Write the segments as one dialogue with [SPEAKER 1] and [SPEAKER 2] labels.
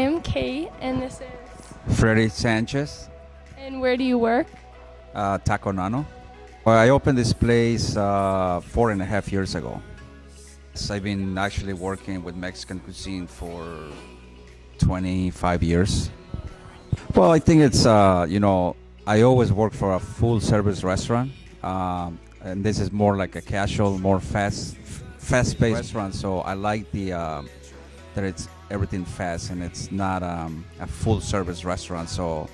[SPEAKER 1] I am Kate, and this is.
[SPEAKER 2] Freddy Sanchez,
[SPEAKER 1] And where do you work?
[SPEAKER 2] Taco Nano. Well, I opened this place 4.5 years ago. So I've been actually working with Mexican cuisine for 25 years. Well, I think it's, I always work for a full service restaurant. And this is more like a casual, more fast-paced restaurant. So I like that it's everything fast and it's not a full service restaurant. So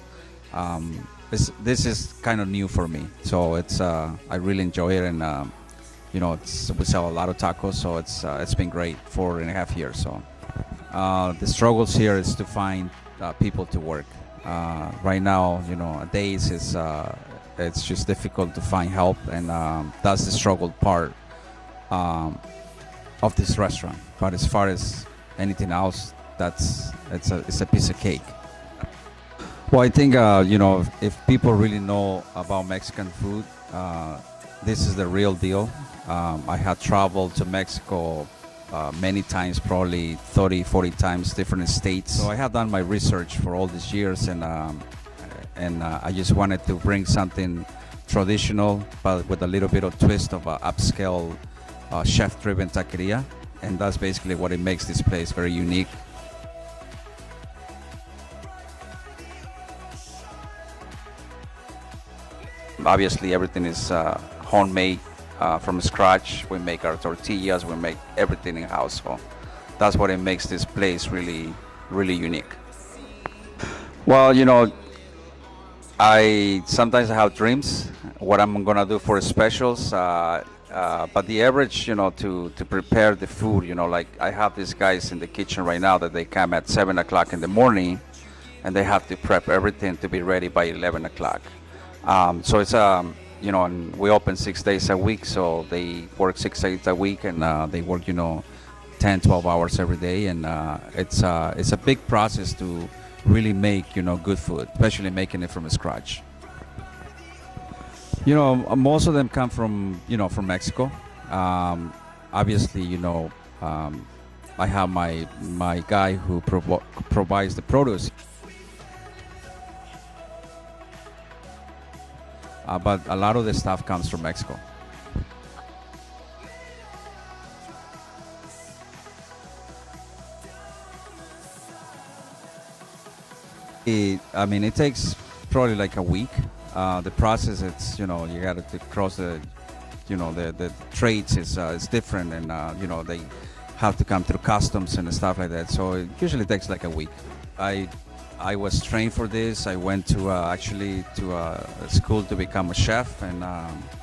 [SPEAKER 2] this is kind of new for me. So it's I really enjoy it, and we sell a lot of tacos. So it's been great 4.5 years. So the struggles here is to find people to work. Right now, nowadays it's just difficult to find help, and that's the struggle part of this restaurant. But as far as anything else, it's a piece of cake. Well, I think if people really know about Mexican food, this is the real deal. I have traveled to Mexico many times, probably 30, 40 times, different states. So I have done my research for all these years, and I just wanted to bring something traditional, but with a little bit of twist of upscale chef-driven taqueria, and that's basically what it makes this place very unique. Obviously, everything is homemade from scratch. We make our tortillas, we make everything in-house. So that's what it makes this place really, really unique. Well, I sometimes have dreams what I'm gonna do for specials, but the average, to prepare the food, like I have these guys in the kitchen right now that they come at 7 o'clock in the morning, and they have to prep everything to be ready by 11 o'clock. So it's and we open 6 days a week, so they work 6 days a week, and they work 10, 12 hours every day, and it's a big process to really make good food, especially making it from scratch. Most of them come from Mexico. Obviously, I have my guy who provides the produce. But a lot of the stuff comes from Mexico. It takes probably like a week. The process, it's you got to cross the trades is different, and they have to come through customs and stuff like that. So it usually takes like a week. I was trained for this. I went to actually to a school to become a chef, and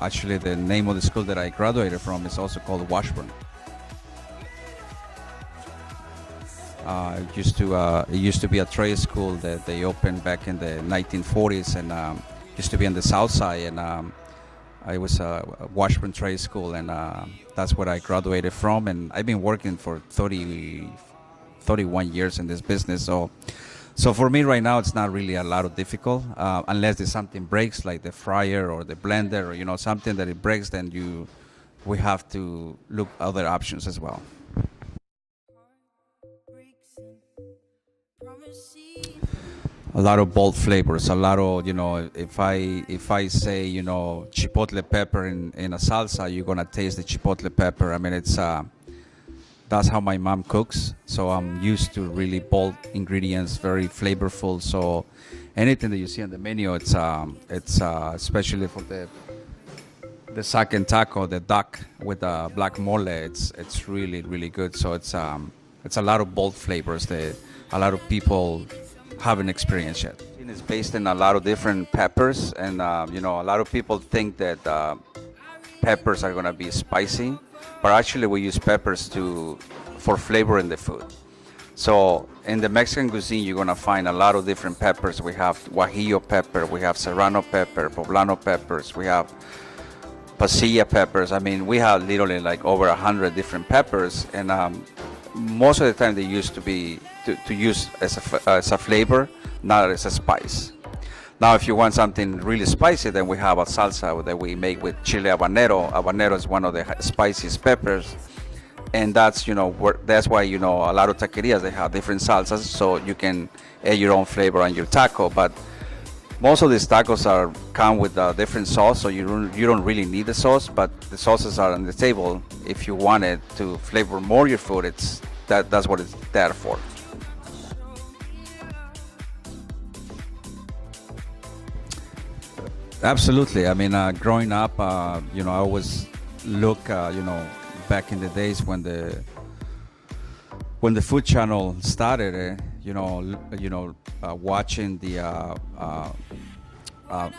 [SPEAKER 2] actually the name of the school that I graduated from is also called Washburn. It used to be a trade school that they opened back in the 1940s, and used to be on the south side, and I was a Washburn Trade School, and that's what I graduated from, and I've been working for 31 years in this business. So for me right now, it's not really a lot of difficult, unless there's something breaks, like the fryer or the blender, or something that it breaks, then we have to look other options as well. A lot of bold flavors, a lot of if I say chipotle pepper in a salsa, you're gonna taste the chipotle pepper. It's that's how my mom cooks, so I'm used to really bold ingredients, very flavorful. So anything that you see on the menu, it's especially for the sac and taco, the duck with the black mole, it's really, really good. So it's a lot of bold flavors that a lot of people haven't experienced yet. It's based in a lot of different peppers, and a lot of people think that peppers are gonna be spicy, but actually we use peppers for flavor in the food. So in the Mexican cuisine, you're gonna find a lot of different peppers. We have guajillo pepper, we have serrano pepper, poblano peppers, we have pasilla peppers. We have literally like over 100 different peppers, and most of the time they used to be to use as a flavor, not as a spice. Now, if you want something really spicy, then we have a salsa that we make with chile habanero. Habanero is one of the spiciest peppers, and that's that's why a lot of taquerias they have different salsas, so you can add your own flavor on your taco. But most of these tacos come with a different sauce, so you don't really need the sauce. But the sauces are on the table. If you want it to flavor more your food, that's what it's there for. Absolutely. I mean, growing up, I always look, back in the days when the Food Channel started, watching the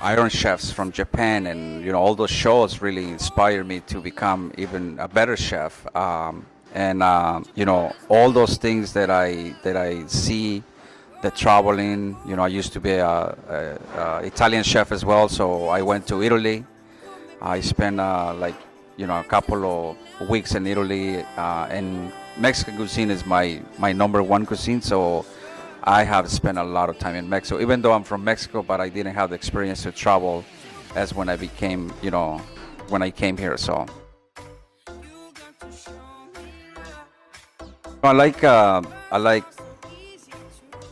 [SPEAKER 2] Iron Chefs from Japan, and all those shows really inspired me to become even a better chef. And all those things that I see, the traveling. I used to be a Italian chef as well, so I went to Italy. I spent a couple of weeks in Italy, and Mexican cuisine is my number one cuisine. So I have spent a lot of time in Mexico, even though I'm from Mexico, but I didn't have the experience to travel as when I when I came here. So I like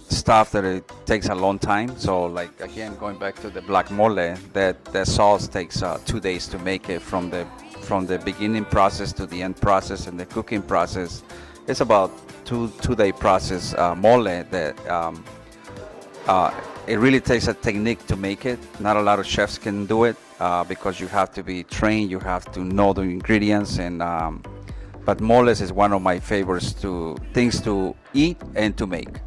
[SPEAKER 2] stuff that it takes a long time. So like again, going back to the black mole, that sauce takes 2 days to make it, from the beginning process to the end process, and the cooking process. It's about two-day process. Mole that it really takes a technique to make it. Not a lot of chefs can do it because you have to be trained. You have to know the ingredients, and but moles is one of my favorites things to eat and to make.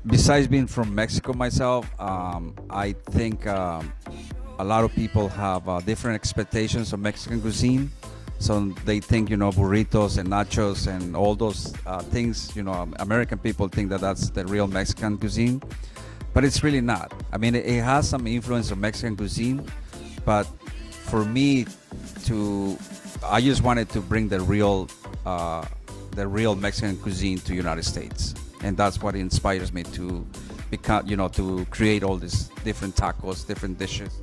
[SPEAKER 2] Besides being from Mexico myself, I think a lot of people have different expectations of Mexican cuisine. So they think, burritos and nachos and all those things, American people think that that's the real Mexican cuisine, but it's really not. I mean, it has some influence of Mexican cuisine, but for me I just wanted to bring the real Mexican cuisine to United States. And that's what inspires me to become, to create all these different tacos, different dishes.